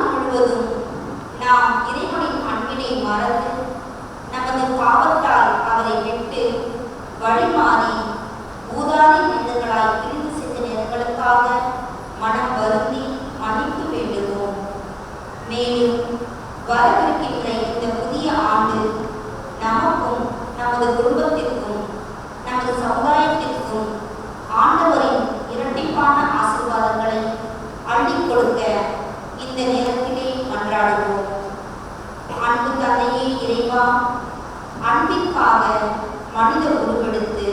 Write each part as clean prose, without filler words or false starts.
நாள் முழுவதும் நாம் இறைவனின் அன்பினை மறந்து நமது பாவத்தால் அவரை விட்டு வழிமாறி ஊதாரி மனிதர்களாய் பிரிந்து சென்ற நேரங்களுக்காக மனம் வருந்தி மன்னிப்பு வேண்டுவோம். மேலும் வரவிருக்கின்ற இந்த புதிய ஆண்டு நமக்கும் நமது குடும்பத்திற்கும் நமது சமுதாயத்திற்கும் ஆண்டவரின் இரட்டிப்பான ஆசீர்வாதங்களை அள்ளிக் கொடுக்க இந்த நேரத்திலே மன்றாடுவோம். அன்பு தந்தையே இறைவா, அன்பிற்காக மனித உருவெடுத்து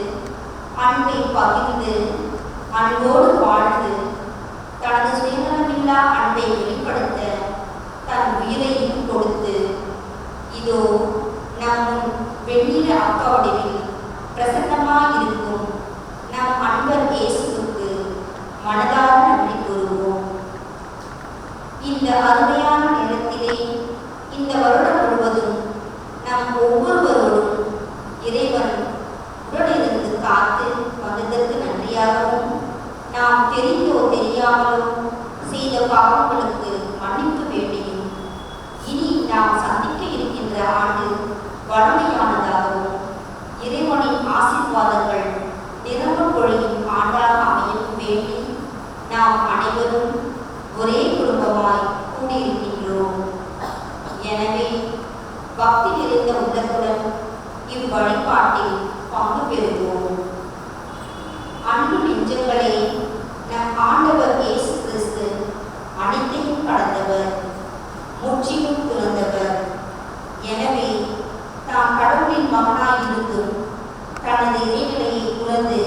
அன்பை பகிர்ந்து அன்போடு வாழ்ந்து தனது சுயநலமில்லா அன்பை வெளிப்படுத்த தன் உயிரையும் கொடுத்து இதோ நம் வெண்ணிற அப்ப வடிவில் பிரசன்னமாயிருக்கும் நம் அன்பர் இயேசுவுக்கு மனதார நன்றி கூறுவோம். இந்த அருமையான நேரத்திலே இந்த வருடம் முழுவதும் நம் ஒவ்வொருவரோடும் இறைவன் உடனிருந்து காத்து வந்ததற்கு நன்றியாகவும் நாம் தெரிந்தோ தெரியாமலோ செய்த பாவங்களுக்கு மன்னிப்பு வேண்டியும் இனி நாம் சந்திக்க இருக்கின்ற ஆண்டு வளமையானதாகவும் இறைவனின் ஆசீர்வாதங்கள் நிரம்ப பொழியும் ஆண்டாக அமையும் வேண்டி நாம் அனைவரும் ஒரே குடும்பமாய் கூடியிருக்கின்றோம். எனவே பக்தி நிறைந்த உள்ளத்துடன் இவ்வழிபாட்டில் பங்கு பெறுவோம். அன்பு நெஞ்சங்களே, நம் ஆண்டவர் இயேசு கிறிஸ்து அனைத்தையும் கடந்தவர், முற்றிலும் துறந்தவர். எனவே தாம் கடவுளின் மகனாயிருந்தும் தனது இறைநிலையை துறந்து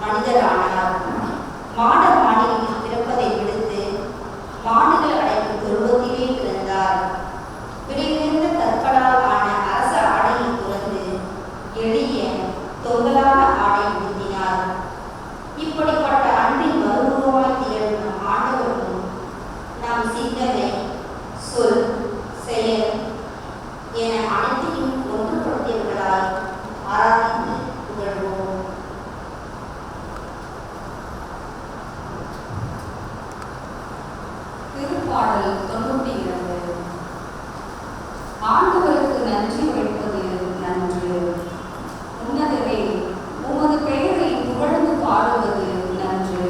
மனிதரானார். மாட மாளிகையில் பிறப்பதை விடுத்து மாடுகள் அடைக்கும் துருவத்திலே பிறந்தார். விடையிலிருந்த கற்களால் ஆன அரச ஆடையை துறந்து எளிய தொங்கலான ஆடை உடுத்தினார். இப்படிப்பட்ட அன்பின் மறுபுறமாய் திகழும் நம் ஆண்டவரும் நம் சிந்தனை, சொல், செயல் என அனைத்தையும் ஒன்றுபடுத்தியவர்களாய் ஆராதித்து புகழ்வோம். திருப்பாடல் 92. ஆண்டவருக்கு நன்றி உரைப்பது நன்று. உன்னதரே, உமது பெயரை புகழ்ந்து பாடுவது நன்று.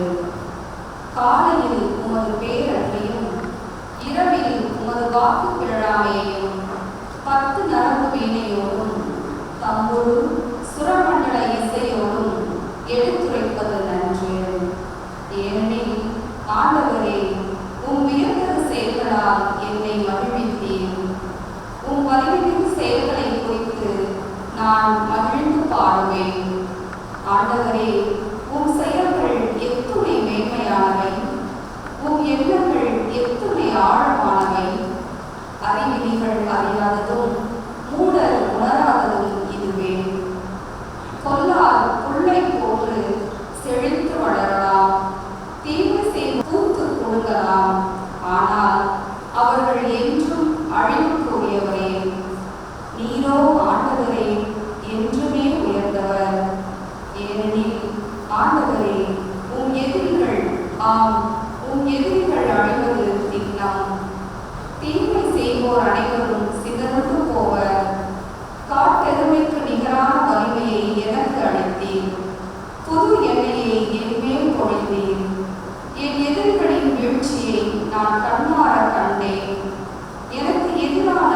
காலையில் உமது பேரன்பையும் இரவில் உமது வாக்கு பிழாமையையும் 10 நரம்பு வீணையோடும் தம்போடு சுரமண்டல இசையோடும் எடுத்துரைப்பது நன்று. ஏனெனில் ஆண்டவரே, உம் உயர்ந்த செயல்களால் என்னை மகிழ்வித்தீர். உம் வலிமைமிகு செயல்களை குறித்து நான் மகிழ்ந்து பாடுவேன். ஆண்டவரே, உம் செயல்கள் எத்துணை மேன்மையானவை, உம் எண்ணங்கள் எத்துணை ஆழமானவை. அறிவிலிகள் அறியாததும் மூடர் உணராததும் இதுவே. கொல்லார் புல்லை போன்று செழித்து வளரலாம், தீமை செய்து பூத்து கொடுக்கலாம். ஆனால் அவர்கள் என்றும் அழிவுக்குரியவரே. நீரோ ஆண்டவரே என்றுமே உயர்ந்தவர். ஏனெனில் ஆண்டவரே, உம் எதிரிகள், ஆம் உம் எதிரிகள் அழிவது திண்ணம். தீமை செய்வோர் அனைவரும் சிதறந்து போவர். காட்டெருமைக்கு நிகரான வலிமையை எனக்கு அளித்தீர். புது எண்ணெயை என் மேல் பொழிந்தீர். என் எதிரிகளின் வீழ்ச்சியை நான் கண்ணார கண்டேன். எனக்கு எதிரான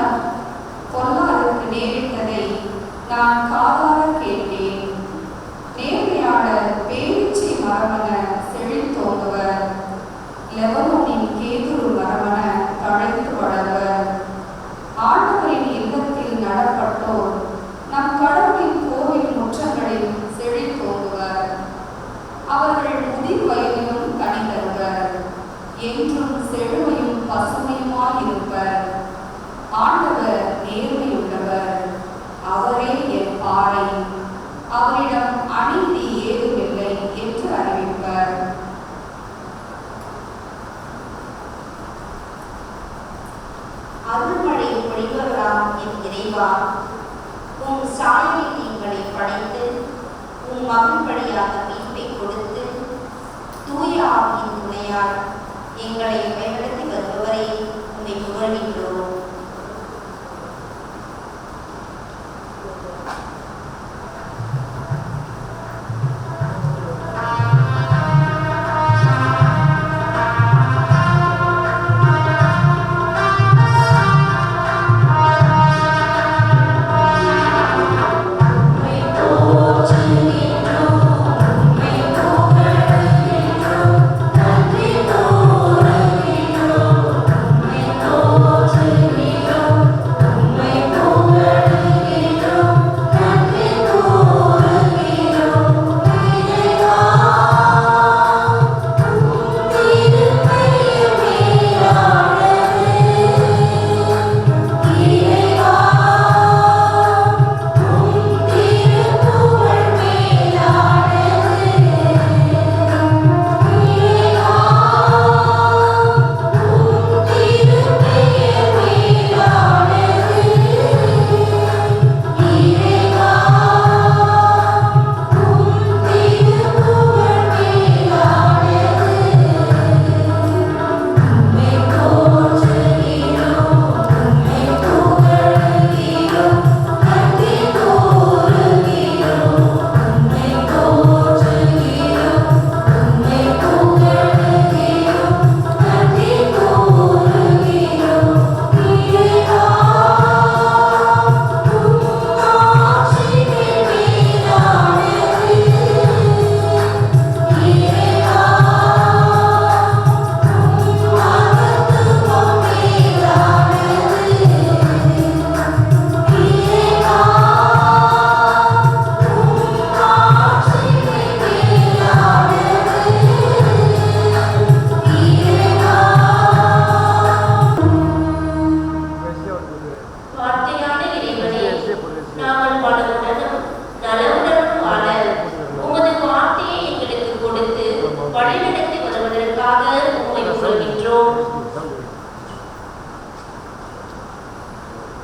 பொல்லாருக்கு நேரிட்டதை நான் காதார கேட்டேன். நேர்மையாளர் பேரீச்சை மரமென செழித்தோங்குவர், லெபனோனின் கேதுரு மரமென தழைத்து வளர்வர். ஆண்டவரின் இல்லத்தில் நடப்பட்டோர் நம் கடவுளின் கோவில் முற்றங்களில் செழித்தோங்குவர். அவர்கள் முதிர் வயதிலும் கனி தருவர், என்றும் செழுமையும் பசுமையுமாயிருப்பர். ஆண்டவர் நேர்மையுள்ளவர், அவரே என் பாறை, அவரிடம் அநீதி ஏதுமில்லை என்று அறிவிப்பர். அருள்மழை பொழிபவராம் என் இறைவா, உம் சாயலில் எங்களை படைத்து உம் மகன் வழியாக மீட்பை கொடுத்து தூய ஆவியின் துணையால் எங்களை வழிநடத்தி வருபவரே, உம்மை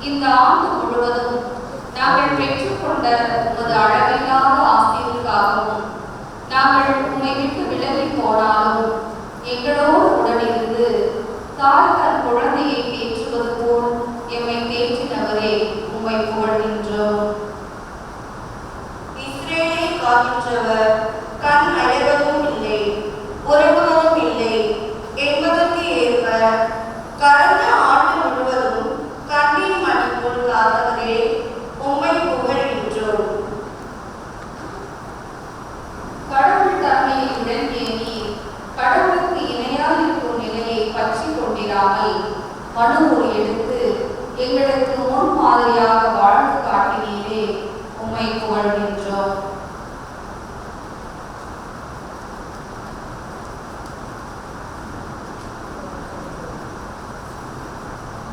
இந்த ஆண்டு முழுவதும் நாங்கள் பெற்றுக்கொண்ட உமது அளவில்லாத ஆசைகளுக்காகவும் நாங்கள் உம்மை விட்டு விலகி போனாலும் எங்களோடு உடனிருந்து தாய் தன் குழந்தையை தேற்றுவது போல் எம்மை தேற்றினவரே உம்மை புகழ்கின்றோம். இஸ்ரேலை காக்கின்றவர் கண் அயர்வதும் இல்லை, உறங்குவதும் இல்லை என்பதற்கு ஏற்ப கடந்த ஆண்டு முழுவதும் கண்ணின் மணி போல் காத்தவரே உம்மை புகழ்கின்றோம். கடவுள் தன்மையை உடனேறி கடவுளுக்கு இணையாயிருக்கும் நிலையை பற்றி கொண்டிராமல் மனுவை எடுத்து எங்களுக்கு முன் மாதிரியாக வாழ்ந்து காட்டினீரே உம்மை புகழ்கின்றோம்.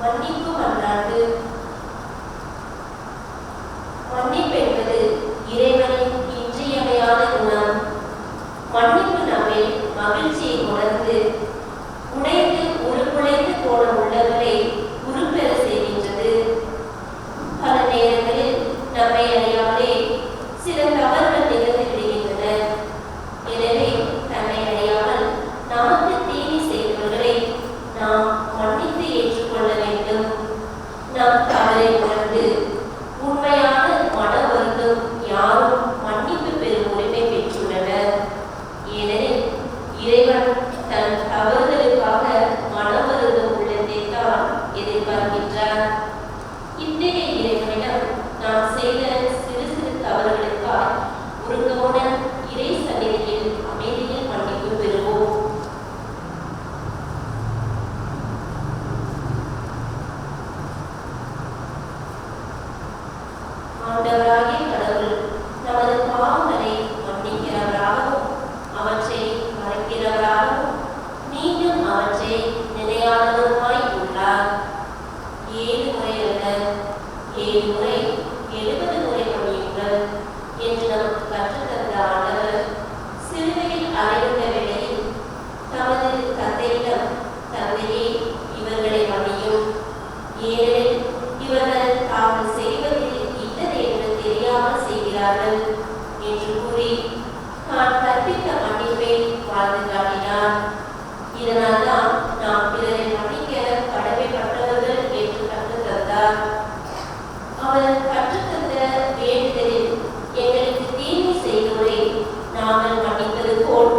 மன்னிப்பு மன்றாட்டு. மன்னிப்பு என்பது இறைவனின் இன்றியமையாத குணம். மன்னிப்பு நம்மில் மகிழ்ச்சியை உணர்ந்து உடைந்து உருக்குலைந்து போன உள்ளவரை உருப்பெற செய்கின்றது. பல நேரங்களில் நம்மை அறியாமலே சில தவறுகள் நிகழ்ந்து விடுகின்றன. எனவே தன்னை அறியாமல் நமக்கு தீனி செய்தவர்களை நாம் மன்னித்து ஏற்றுக்கொள்ள வேண்டும். நம் தவறை உணர்ந்து உண்மையான மன வருத்தம் யாரும் மன்னிப்பு பெறும் உரிமை பெற்றுள்ளனர். ஏனெனில் இறைவன் தன் தவறுகளுக்காக மன வருத்தம் உள்ளதை தான் எதிர்பார்க்கின்றார். இத்தகைய இறைவனிடம் நாம் செய்த சிறு சிறு தவறுகளுக்காக உருக்கமுடன் இறை சந்நிதியில் அமைதியில் மன்னிப்பு பெறுவோம். ஆண்டவராகிய கடவுள் நமது பாவங்களை மன்னிக்கிறவராகவும் அவற்றை மறைக்கிறவராகவும் மீண்டும் அவற்றை நினையாதவருமாய் உள்ளார். 7 முறை அல்ல, 7 முறை 70 முறை மன்னியுங்கள் என்று நமக்கு கற்றுத்தந்த ஆண்டவர் சிலுவையில் அறைந்த வேளையில் தமது தந்தையிடம், தந்தையே இவர்களை மன்னியும், ஏனெனில் இவர்கள் தாங்கள் செய்வதில் இன்னது என்று தெரியாமல் செய்கிறார்கள் என்று கூறி தான் கற்பித்த மன்னிப்பை வாழ்ந்து காட்டினார். இதனால்தான் நாம் பிறரை மன்னிக்க கடமைப்பட்டவர்கள் என்று கற்றுத்தந்தார். அவர் கற்றுத்தந்த வேண்டுதலில் எங்களுக்கு தீமை செய்தோரை நாங்கள் மன்னிப்பது போல்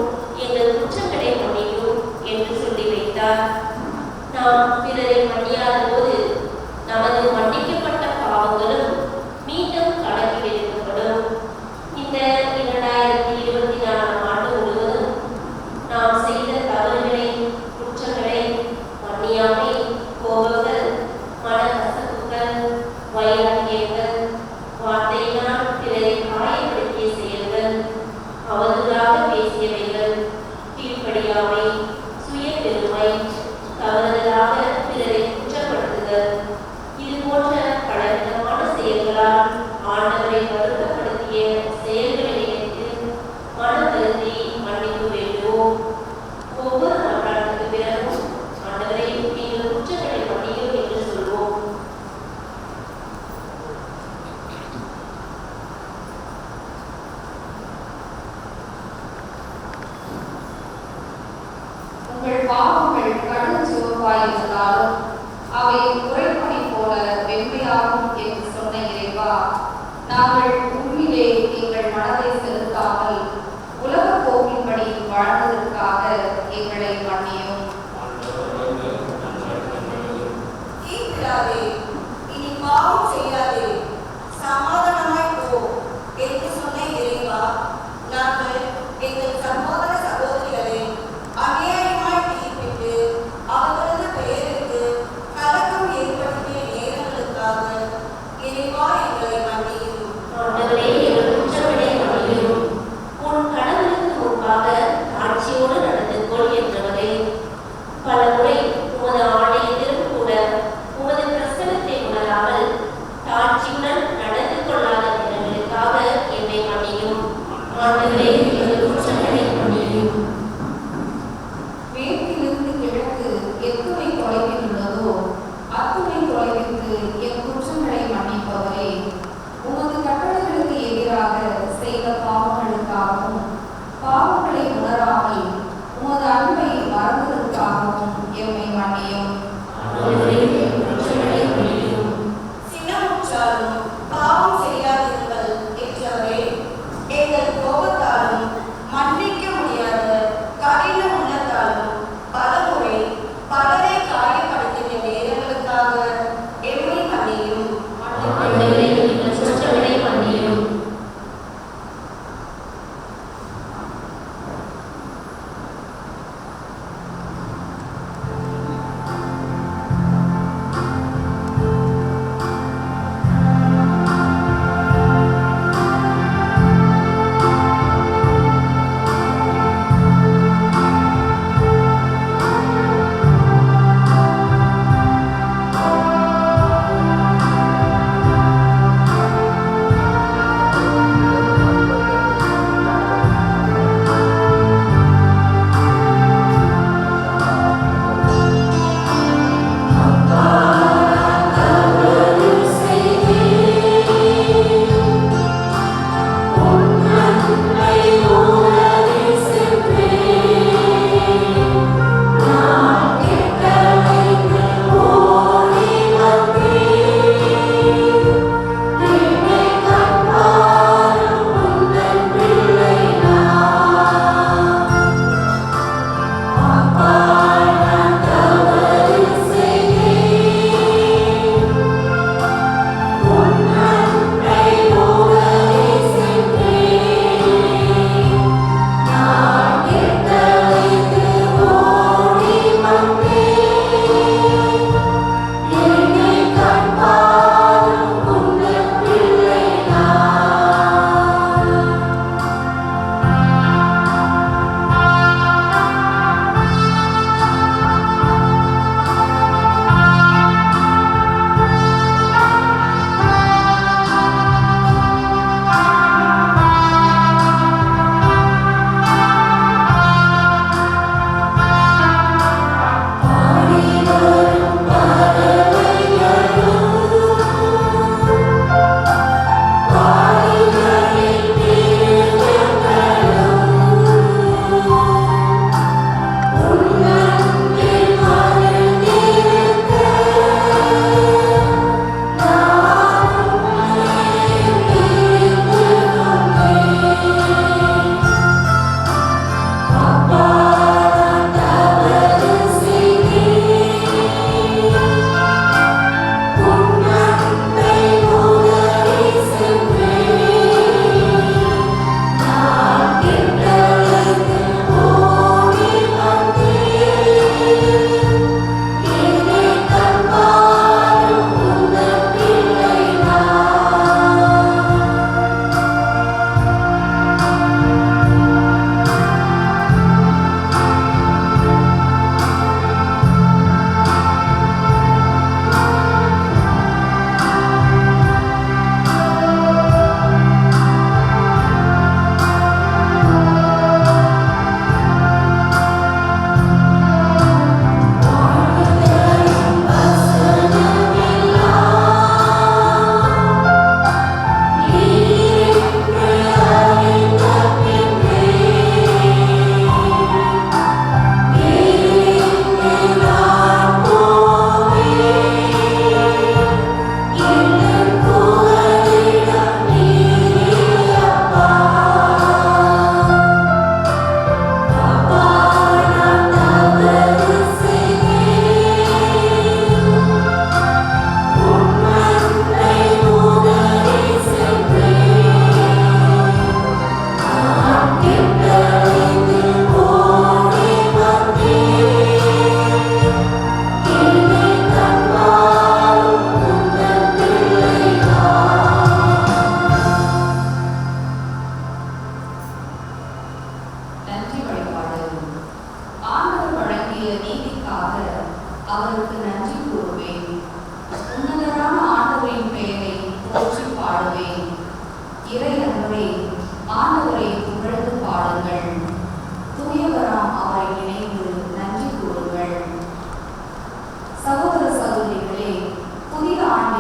எங்கள் குற்றங்களை மன்னியும் என்று சொல்லி வைத்தார். நாம் பிறரை மன்னியாத போது நமது மன்னிக்கப்பட்ட பாவங்களும் மீண்டும் கணக்கில் எடுக்கப்படும். இந்த 2024 ஆண்டு முழுவதும் நாம் செய்த தவறுகளை, குற்றங்களை, மன்னியாமை, கோபங்கள், மனக்கசப்புகள், வைராக்கியங்கள், வார்த்தையினால் பிறரை காயப்படுத்திய செயல்கள், அவதூறாக பேசியவைகள், கீழ்ப்படியாமை, சுய பெருமை, தவறுதலாக பிறரை குற்றப்படுத்துதல், இது போன்ற பலவிதமான செயல்களால் ஆண்டவரை வருத்தப்படுத்திய செயல்களை நினைத்து மனம் வருந்தி மன்னிப்பு வேண்டுவோம். ஒவ்வொரு மன்றாட்டுக்கு பிறகும் ஆண்டவரை நீங்கள் குற்றங்களை மன்னியும் என்று சொல்வோம். உங்கள் பாவங்கள் கடும் சிவப்பாயிருந்தாலும் அவை உறைபனி போல வெண்மையாகும் என்று சொன்ன இறைவா, நாங்கள் உண்மையிலே எங்கள் மனதை செலுத்தாமல் உலக போக்கின்படி வாழ்ந்ததற்காக எங்களை மன்னியும். தீர்ப்பிடாதே, இனி பாவம் செய்யாதே, சமாதானமாய் போ என்று சொன்ன இறைவா, நாங்கள் எங்கள் சகோதர சகோதரிகளை அநியாயமாய் தீர்ப்பிட்டு அவர்களது பெயருக்கு கலக்கம் ஏற்படுத்திய நேரங்களுக்காக இறைவா எங்களை மன்னியும். ஆண்டவரே, எங்கள் குற்றங்களை மன்னியும். உன் கடவுளுக்கு முன்பாக தாட்சியோடு நடந்து கொள் என்றவரே, பல முறை உமது ஆணையத்திலும் கூட உமது பிரசனத்தை உணராமல் தாட்சி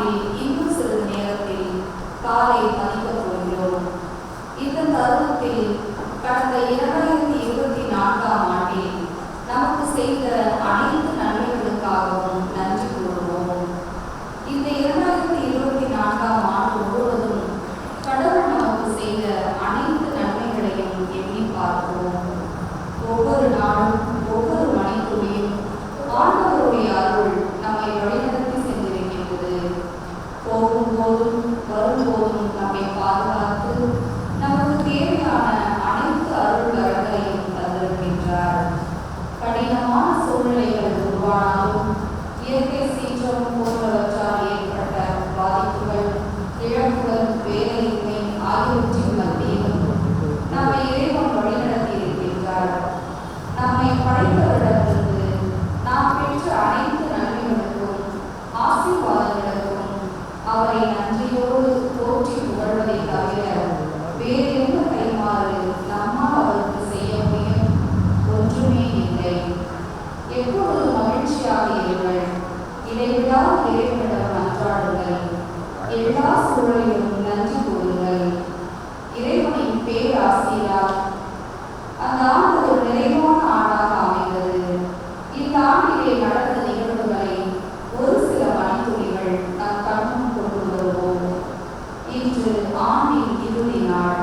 நாளில் இன்னும் சிறிது நேரத்தில் காலை பதிக்கப் போகிறோம். இந்த தருணத்தில் கடந்த 2024ஆம் ஆண்டில் நமக்கு செய்த அனைத்து நன்மைகளுக்காகவும் நன்றி கூறுவோம். இந்த 2024ஆம் ஆண்டு முழுவதும் கடவுள் நமக்கு செய்த அனைத்து நன்மைகளையும் எண்ணி பார்ப்போம். ஒவ்வொரு நாளும் ஒவ்வொரு மணித்துளியும் ஆண்டவருடைய அருள் நம்மை வழிநடத்தி சென்றிருக்கின்றது. போகும்போதும் வரும்போதும் நம்மை பாதுகாத்து நமக்கு தேவையான அனைத்து அருள் வரங்களையும் தந்திருக்கின்றார். கடினமான சூழ்நிலைகள் உருவானாலும் இயற்கை சீற்றம் போன்றவற்றால் ஏற்பட்ட பாதிப்புகள், இழப்புகள், வேலையின்மை ஆகியவற்றின் மத்தியிலும் நம்மை இறைவன் வழிநடத்தி இருக்கின்றார். நம்மை படைத்தவரிடமிருந்து நாம் பெற்ற அனைத்து நன்மைகளுக்கும் ஆசீர்வாதங்களுக்கும் அவரை நன்றியோடு போற்றி புகழ்வதை தவிர வேறு எந்த கைமாறு நம்மால் அவருக்கு செய்ய முடியும்? ஒன்றுமே இல்லை. எப்பொழுது மகிழ்ச்சியாக இருங்கள், இடைவிடாது இறைவனிடம் மன்றாடுங்கள், எல்லா சூழலிலும் நன்றி கூறுங்கள். இறைவனின் பேராசீரால் அந்த ஆண்டு ஒரு நிறைவான ஆண்டாக அமைந்தது. இந்த ஆண்டிலே நடந்த நிகழ்வுகளை ஒரு சில மணித்துளிகள் நம் கண்முன் கொண்டு வருவோம். இன்று ஆண்டின் இறுதி நாள்.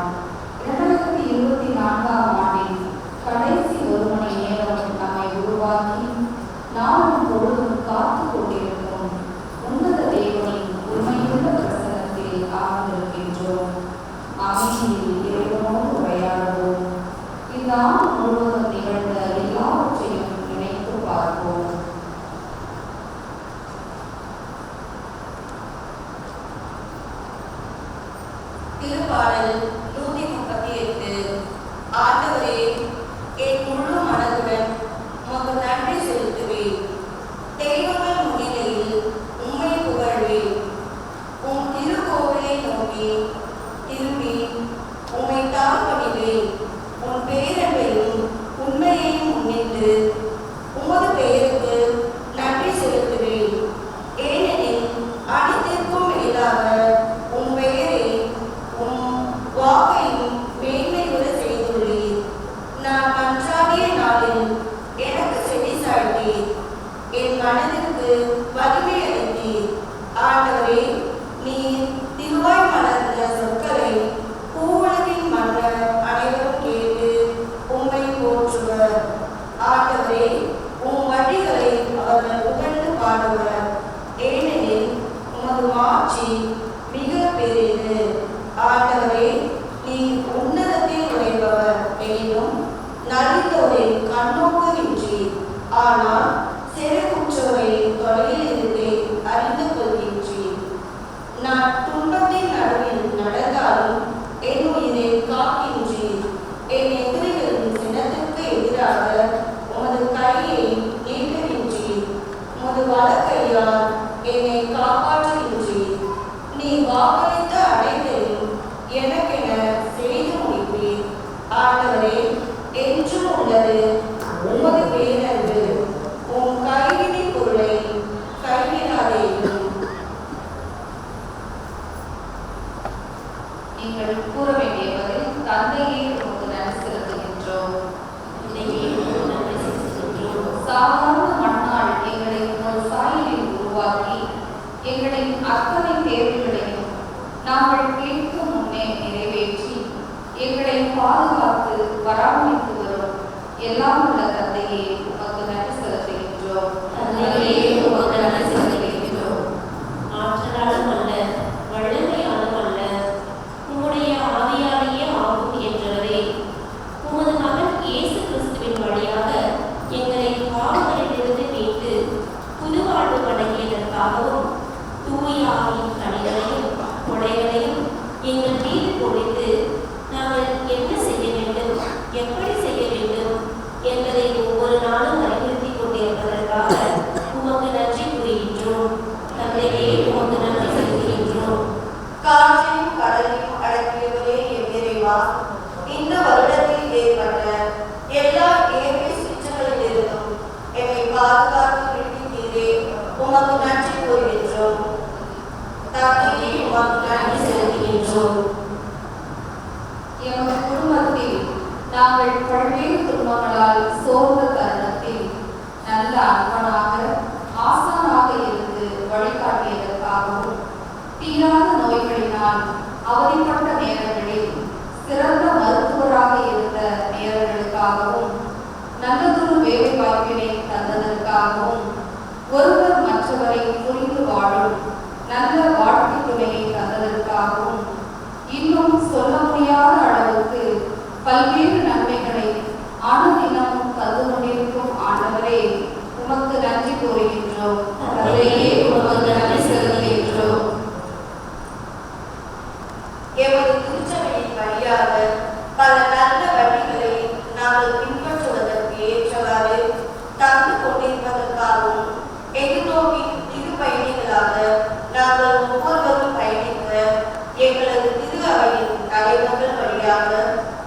2024ஆம் ஆண்டின் கடைசி ஒரு மணி நேரம் நம்மை உருவாக்கி நாளும் பொழுதும் காத்து கொண்டிருக்கும் உன்னத தேவனின் உண்மையுள்ள பிரசனத்தில் ஆழ்ந்திருக்கின்றோம். அமைதியில் இறைவனோடு உரையாடுவோம். இந்த ஆண்டு முழுவதும் நிகழ்ந்த எல்லாவற்றையும் நினைத்து பார்ப்போம். திருப்பாடல் 138. ஆண்டவரே, என் முழு மனதுடன் உமக்கு நன்றி செலுத்துவேன். தெய்வங்கள் முன்னிலையில் உம்மை புகழ்வேன். உம் திருக்கோவிலை நோக்கி திரும்பி உம்மை தாழ்பணிவேன். உன் பேரன்பையும் உண்மையையும் முன்னிட்டு உமது பெயருக்கு நன்றி செலுத்துவேன். ஏனெனில் அனைத்திற்கும் மேலாக உம் பெயரை உம் வாக்கையும் மேன்மையுற செய்துள்ளீர். நான் மன்றாடிய நாளில் எனக்கு செவி சாய்த்தீர். என் மனதிற்கு வலிமை அளித்தீர். ஆண்டவரே, நீர் திருவாய் மலர்ந்த சொற்களை பூவுலகின் மன்னர் அனைவரும் கேட்டு உம்மை போற்றுவர். ஆண்டவரே, உம் வழிகளை அவர்கள் புகழ்ந்து பாடுவர். ஏனெனில் உமது மாட்சி மிக பெரிது. ஆண்டவரே, நீர் உன்னதத்தில் உழைப்பவர். எனினும் நலிந்தோரை கண்ணோக்குகின்றீர். ஆனால் செருக்குற்றோரை தொலைவில் இருந்தே அறிந்து கொள்கின்றீர். நான் துன்பத்தின் நடுவில் நடந்தாலும் என் உயிரை காக்கின்றீர். என் எதிரிகளின் சினத்திற்கு எதிராக உமது கையை நீட்டுகின்றீர். உமது வலக்கையால் என்னை காப்பாற்றுகின்றீர். நீ வாக்களித்த அனைத்தையும் எனக்கென செய்து முடிப்பீர். ஆண்டவரே, என்றும் உள்ளது உமது பேரன்பு. உம் கைவினை பொருளை கைவிடாதேயும். நீங்கள் கூற வேண்டிய பதில், தந்தையே உமக்கு நன்றி செலுத்துகின்றோம். சாதாரண மண்ணால் எங்களை உமது சாயலில் உருவாக்கி எங்களின் அத்தனை தேவைகளையும் நாங்கள் கேட்கும் முன்னே நிறைவேற்றி எங்களை பாதுகாத்து பராமரித்து வரும் எல்லாம் உள்ள தந்தையே உமக்கு நன்றி செலுத்துகின்றோம். ஆற்றலாலும் அல்ல, வல்லமையாலும் அல்ல, உம்முடைய ஆவியாலேயே ஆகும் என்றவரே, உமது மகன் இயேசு கிறிஸ்துவின் வழியாக எங்களை பாவங்களிலிருந்து மீட்டு புது வாழ்வு வழங்கியதற்காகவும் தூய ஆவியின் கனிகளையும் கொடைகளையும் எங்கள் மீது பொழித்து நாங்கள் என்ன செய்ய வேண்டும், எப்படி செய்ய வேண்டும் என்பதை ஒவ்வொரு நாளும் அறிவுறுத்தி கொண்டிருப்பதற்காக உமக்கு நன்றி கூறுகின்றோம். தந்தையே, உமக்கு நன்றி செலுத்துகின்றோம். காற்றையும் கடலையும் அடக்கியவரே என் இறைவா, இந்த வருடத்தில் ஏற்பட்ட எல்லா இயற்கை சீற்றங்களிலிருந்தும் எம்மை பாதுகாத்து விடுவித்தீரே. உமக்கு நன்றி கூறுகின்றோம். தந்தையே உமக்கு நன்றி செலுத்துகின்றோம். எமது குடும்பத்தில் நாங்கள் பல்வேறு துன்பங்களால் சோர்ந்த தருணத்தில் நல்ல அன்பனாக ஆசானாக இருந்து வழிகாட்டியதற்காகவும் தீராத நோய்களினால் அவதிப்பட்ட நேரங்களில் சிறந்த மருத்துவராக இருந்த நேரங்களுக்காகவும் நல்லதொரு வேலை வாய்ப்பினை தந்ததற்காகவும் ஒருவர் மற்றவரை புரிந்து வாழும் நல்ல வாழ்க்கை துணையை தந்ததற்காகவும் இன்னும் சொல்ல முடியாத அளவுக்கு பல்வேறு நன்மைகளை ஆனதினமும் தந்து கொண்டிருக்கும் ஆண்டவரே உமக்கு நன்றி கூறுகின்றோம். தந்தையே உமக்கு நன்றி செலுத்துகின்றோம். எமது திருச்சபையின் வழியாக பல நல்ல வழிகளை நாங்கள் பின்பற்றுவதற்கு ஏற்றவாறு தந்து கொண்டிருப்பதற்காகவும் எதிர்நோக்கின் திரு பயணிகளாக நாங்கள் ஒவ்வொருவரும் பயணிக்க எங்களது திரு அவையின் தலைவர்கள் வழியாக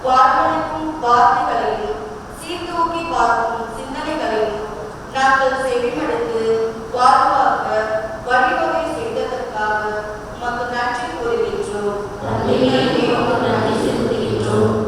வாழ்வழிக்கும் வார்த்தைகளையும் சீர்தூக்கி பார்க்கும் சிந்தனைகளையும் நாங்கள் செவிமடுத்து வாழ்வாக்க வழிவகை செய்ததற்காக உமக்கு நன்றி கூறுகின்றோம். நன்றி செலுத்துகின்றோம்.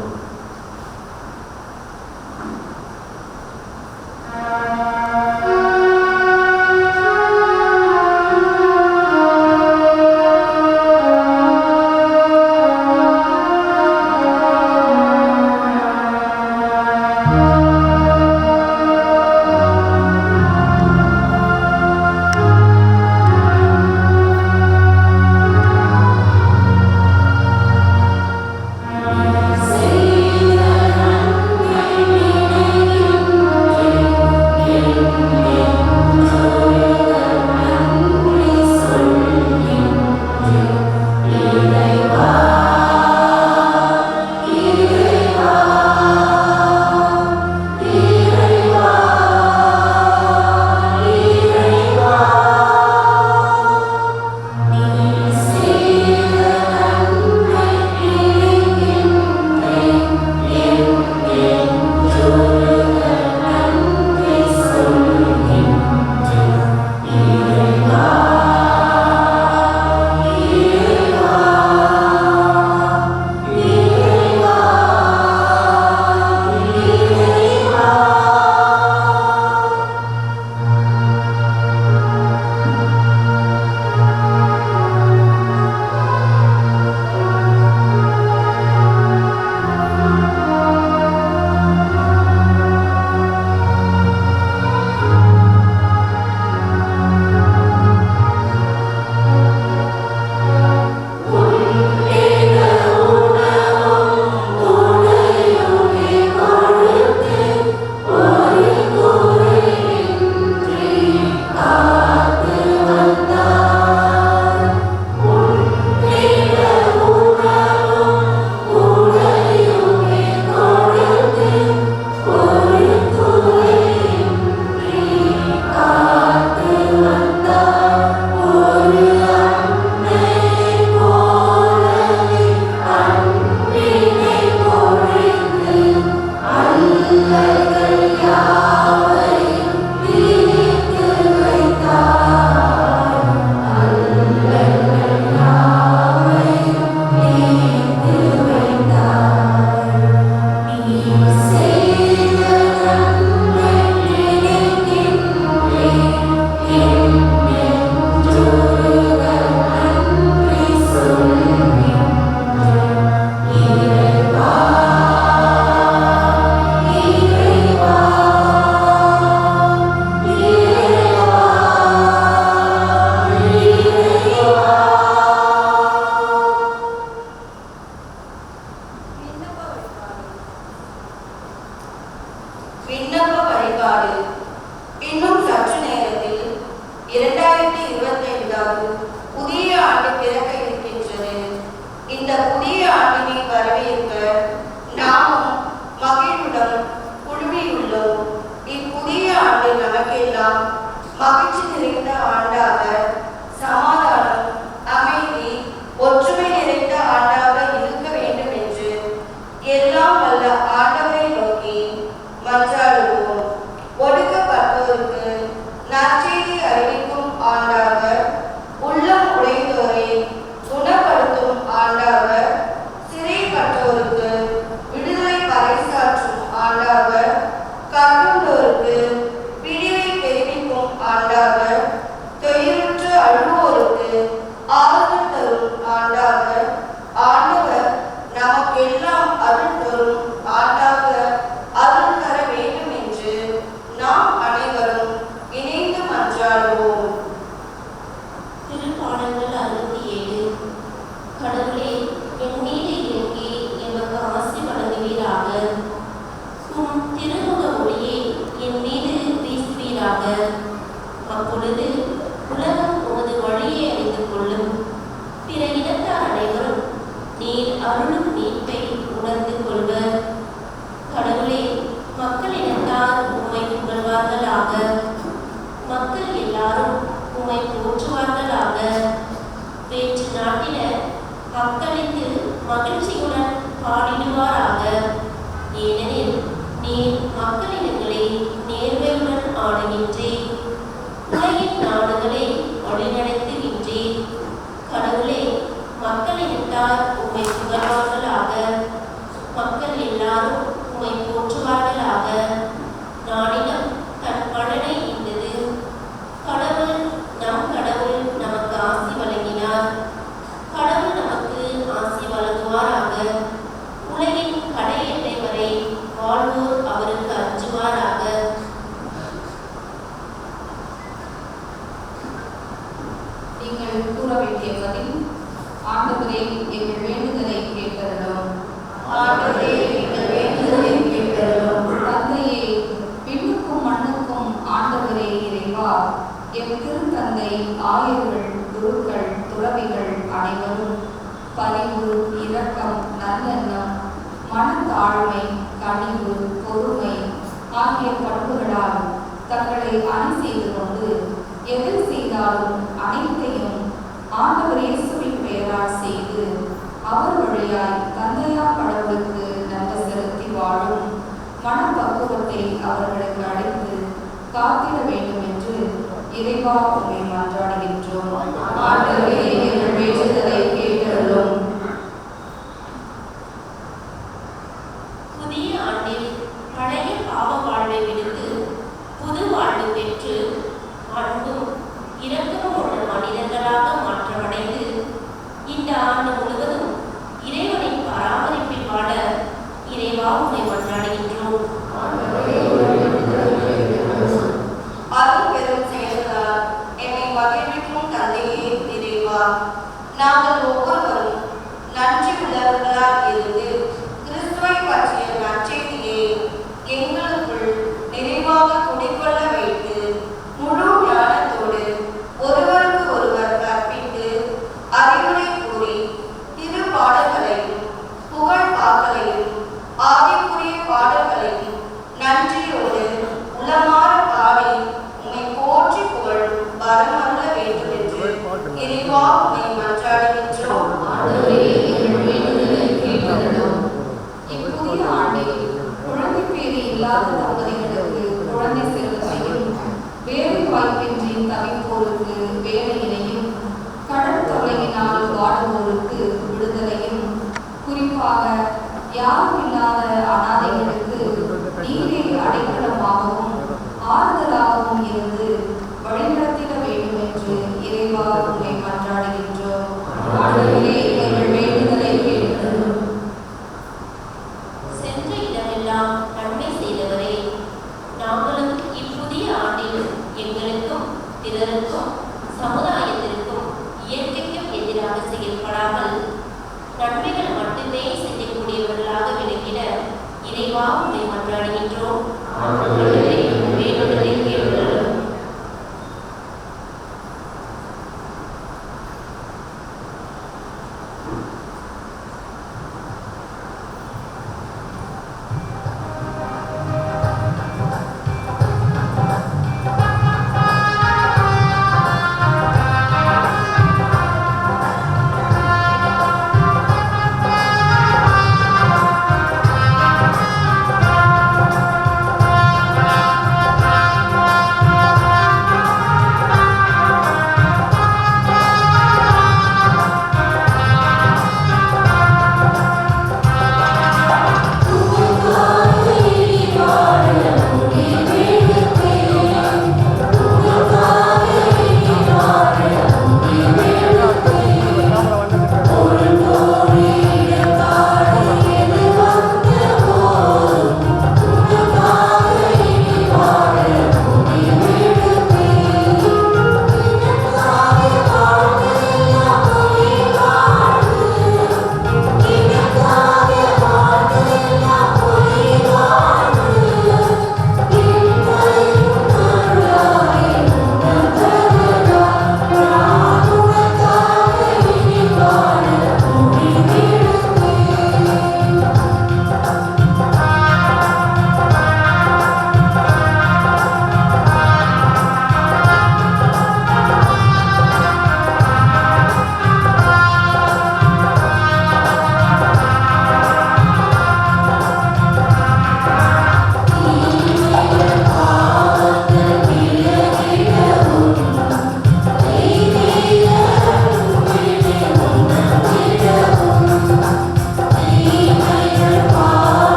திருப்பாடல்கள் 67. கடவுளே, என் மீது இறங்கி எமக்கு ஆசி வழங்குவீராக. உம் திருமுக ஒளியை என் மீது வீசுவீராக. அப்பொழுது உலகம் உமது வழியை அறிந்து கொள்ளும். பிற இனத்தார் அனைவரும் நீர் அருளும் மீட்பை உணர்ந்து கொள்வர். கடவுளே, மக்களினத்தார் உம்மை புகழ்வார்களாக. மக்கள் எல்லாரும் உம்மை போற்றுவார்களாக. வேற்று நாட்டினர் மக்களுக்கு மகிழ்ச்சியுடன் பாடிடுவாராக. ஏனெனில் நீர் மக்களினங்களை நேர்மையுடன் ஆடுகின்றீர். உலகின் நாடுகளை வழிநடத்துகின்றீர். கடவுளே, மக்களினத்தார் உம்மை புகழ்வார்களாக. மக்கள் எல்லாரும் உம்மை போற்றுவார்களாக. நாடினம் தன் பலனை ஈந்தது. கடவுள் நமக்கு ஆசி வழங்கினார். கடவுள் நமக்கு ஆசி வழங்குவாராக. உலகின் கடை எல்லை வரை வாழ்வோர் அவருக்கு அஞ்சுவாராக. நீங்கள் கூற வேண்டிய பதில்: ஆண்டவரே, எங்கள் வேண்டுதலை கேட்டருளும். ஆண்டவரே, எங்கள் வேண்டுதலை கேட்டருளும். தந்தையே, விண்ணுக்கும் மண்ணுக்கும் ஆண்டவரே இறைவா, எம் திருத்தந்தை, ஆயர்கள், குருக்கள், துறவிகள் அனைவரும் பரிவு, இரக்கம், நல்லெண்ணம், மனத்தாழ்மை, கனிவு, பொறுமை ஆகிய பண்புகளால் தங்களை அணி செய்து கொண்டு எதை செய்தாலும் அனைத்தையும் ஆண்டவர் இயேசுவின் பெயரால் செய்து அவர் வழியாய் தந்தையா கடவுளுக்கு நன்றி செலுத்தி வாழும் மனப்பக்குவத்தை அவர்களுக்கு அளித்து காத்திட வேண்டும் என்று இறைவா உம்மை மன்றாடுகின்றோம். ஆண்டவரே, எங்கள் வேண்டுதலை கேட்டருளும். புதிய ஆண்டில் பழைய பாவ வாழ்வை விடுத்து புது வாழ்வு பெற்று அன்பும் இரக்கமும் உள்ள மனிதர்களாக மாற்றமடைந்து இந்த ஆண்டு முழுவதும் இறைவனின் பராமரிப்பில் வாழ இறைவா உம்மை மன்றாடுகின்றோம். அருள் பெரும் செயல்களால் என்னை மகிழ்விக்கும் தந்தையே இறைவா, நாங்கள் ஒவ்வொருவரும் நன்றி உள்ளவர்களாக இருந்து கிறிஸ்துவை பற்றிய நற்செய்தியை எங்களுக்குள் நிறைவாக குடிக்கொள்ள வைத்து முழு ஞானத்தோடு ஒருவருக்கு ஒருவர் கற்பித்து அறிவுரை கூறி திரு பாடல்களையும் புகழ் பாக்களையும் ஆவிக்குரிய பாடல்களையும் நன்றியோடு உளமாற பாடி உம்மை போற்றி புகழும் வரம் அருள வேண்டும் என்று இறைவா உம்மை மன்றாடுகின்றோம். ஆண்டவரே, எங்கள் வேண்டுதலை கேட்டருளும். இப்புதிய ஆண்டில் குழந்தை பேறு இல்லாத தம்பதிகளுக்கு குழந்தை செல்வத்தையும், வேலை வாய்ப்பின்றி தவிப்போருக்கு வேலையினையும், கடன் தொல்லையினால் வாடுவோருக்கு விடுதலையும், குறிப்பாக யாரும் இல்லாத அனாதைகளுக்கு நீரே அடைக்கலமாகவும் ஆறுதலாகவும் இருந்து வழிநடத்திட வேண்டும் என்று இறைவா உம்மை மன்றாடுகின்றோம். ஆண்டவரே, எங்கள் வேண்டுதலை கேட்டருளும். சென்ற இடமெல்லாம் நன்மை செய்தவரே, நாங்களும் இப்புதிய ஆண்டில் எங்களுக்கும் பிறருக்கும் சமுதாயத்திற்கும் இயற்கைக்கும் எதிராக செயல்படாமல் நன்மைகள் மட்டுமே செய்யக்கூடியவர்களாக விளங்கிட இறைவா உம்மை மன்றாடுகின்றோம். வேண்டுதலை கேட்டருளும். ஆண்டவரே,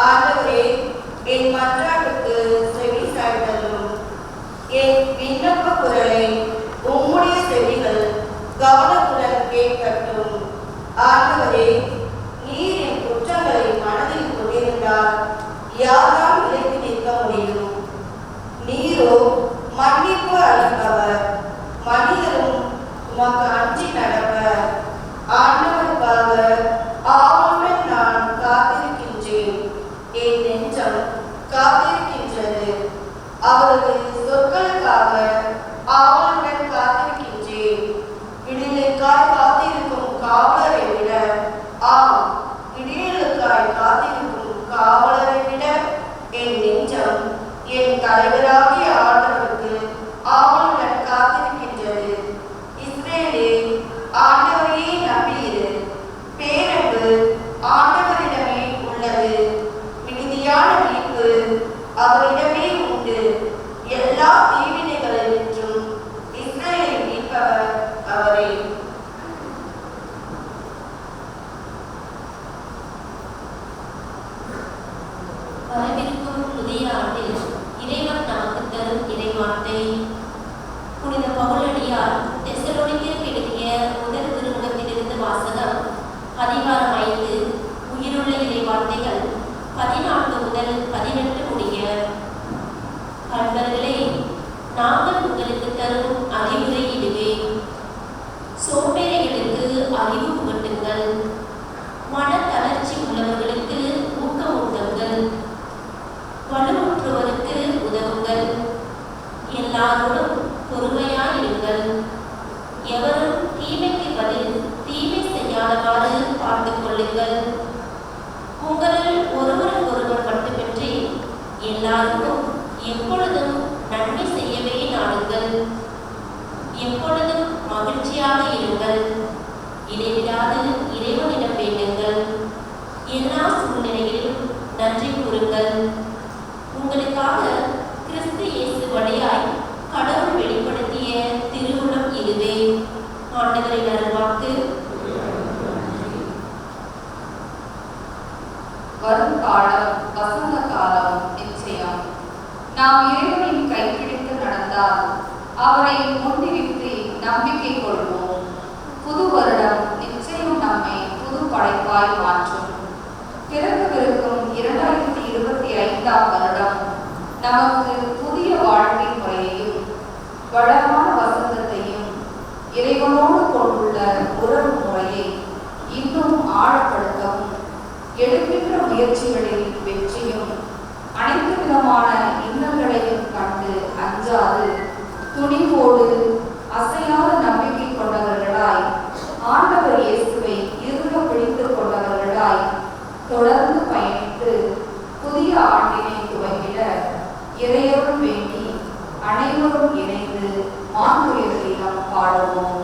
ஆண்டவரே, என் மன்றாட்டுக்கு செவி சாய்த்தருளும். என் விண்ணப்ப குரலை உம்முடைய செவிகள் கவனத்துடன் கேட்கட்டும். ஆண்டவரே, நீர் என் குற்றங்களை மனதில் கொண்டிருந்தால் யாரால் நிலைத்து நிற்க முடியும்? நீரோ மன்னிப்பு அளிப்பவர், மனிதரும் உமக்கு அஞ்சி நடப்பர். ஆண்டவருக்காக ஆவலுடன் நான் காத்திருக்கின்றேன். என் நெஞ்சம் காத்திருக்கின்றது. அவரது சொற்களுக்காக ஆவலுடன் காத்திருக்கின்றேன். விடியலுக்காய் காத்திருக்கும் காவலரை விட, விடியலுக்காய் காத்திருக்கும் காவலரை விட என் நெஞ்சம் என் தலைவராகிய ஆண்டவருக்கு ஆவலுடன் காத்திருக்கின்றது. இஸ்ரேலே, ஆண்டவரையே நம்பியிரு. பேரன்பு ஆண்டவரிடமே உள்ளது. மிகுதியான மீட்பு அவரிடமே உண்டு. எல்லா தீவினைகளிலும் இஸ்ரேலை மீட்பவர் அவரே. வரவிருக்கும் புதிய ஆண்டில் இறைவன் நமக்கு தரும் இறைவார்த்தை. புனித பவுலடியார் தெசலோனிக்கேயருக்கு எழுதிய முதல் திருமுகத்திலிருந்து வாசகம். அதிகாரம் 5, உயிருள்ள இறைவார்த்தைகள் 14 முதல் 18 முடிய. அன்பர்களே, நாங்கள் உங்களுக்கு தரும் அறிவுரை இதுவே. சோம்பேறிகளுக்கு அறிவு புகட்டுங்கள், மன தளர்ச்சி உள்ளவர்களுக்கு ஊக்கமூட்டுங்கள், வலுவுற்றவருக்கு உதவுங்கள், எல்லாரோடும் பொறுமையாயிருங்கள், எவரும் தீமைக்கு பதில் தீமை செய்யாதவாறு பார்த்துக் கொள்ளுங்கள். உங்களில் ஒருவருக்கொருவர் மட்டுமின்றி எல்லாருக்கும் எப்பொழுதும் நன்மை செய்யவே நாடுங்கள். எப்பொழுதும் மகிழ்ச்சியாக இருங்கள். இடைவிடாது இறைவனிடம் வேண்டுங்கள். எல்லா சூழ்நிலையிலும் நன்றி கூறுங்கள். உங்களுக்காக கிறிஸ்து இயேசு வழியாய் கடவுள் வெளிப்படுத்திய திருவுளம் இதுவே. ஆண்டவரின் அருள்வாக்கு. வரும் காலம் வசந்த காலம் நிச்சயம். நாம் இறைவனின் கைப்பிடித்து நடந்தால், அவரை முன்னிறுத்தி நம்பிக்கை கொள்வோம். புது வருடம் நிச்சயம் நம்மை புது படைப்பாய் மாற்றும். பிறக்கவிருக்கும் 2025ஆம் வருடம் நமக்கு புதிய வாழ்க்கை முறையையும் வளமான வசந்தத்தையும் இறைவனோடு கொண்டுள்ள உறவு முறையை இன்னும் ஆழப்படுத்தவும், எடுக்கின்ற முயற்சிகளில் வெற்றியும், அனைத்து விதமான இன்னல்களையும் கண்டு அஞ்சாது துணிவோடு அசையாத நம்பிக்கை கொண்டவர்களாய், ஆண்டவர் இயேசுவை இறுக பிடித்துக் கொண்டவர்களாய் தொடர்ந்து பயணித்து புதிய ஆண்டினை துவங்கிட இறையருள் வேண்டி அனைவரும் இணைந்து மாண்புயர்களிடம் பாடுவோம்.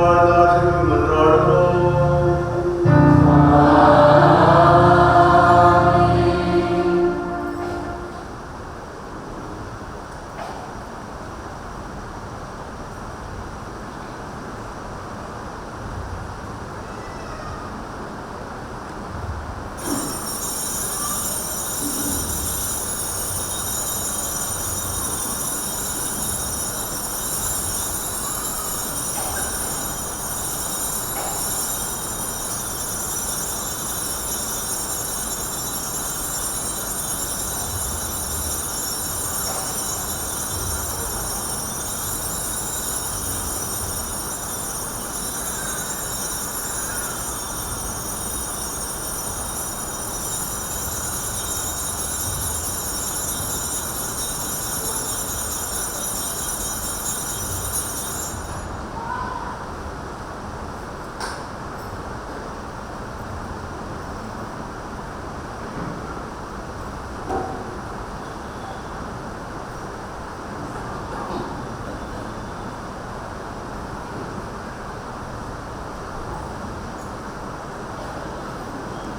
வாழ்ந்தார்.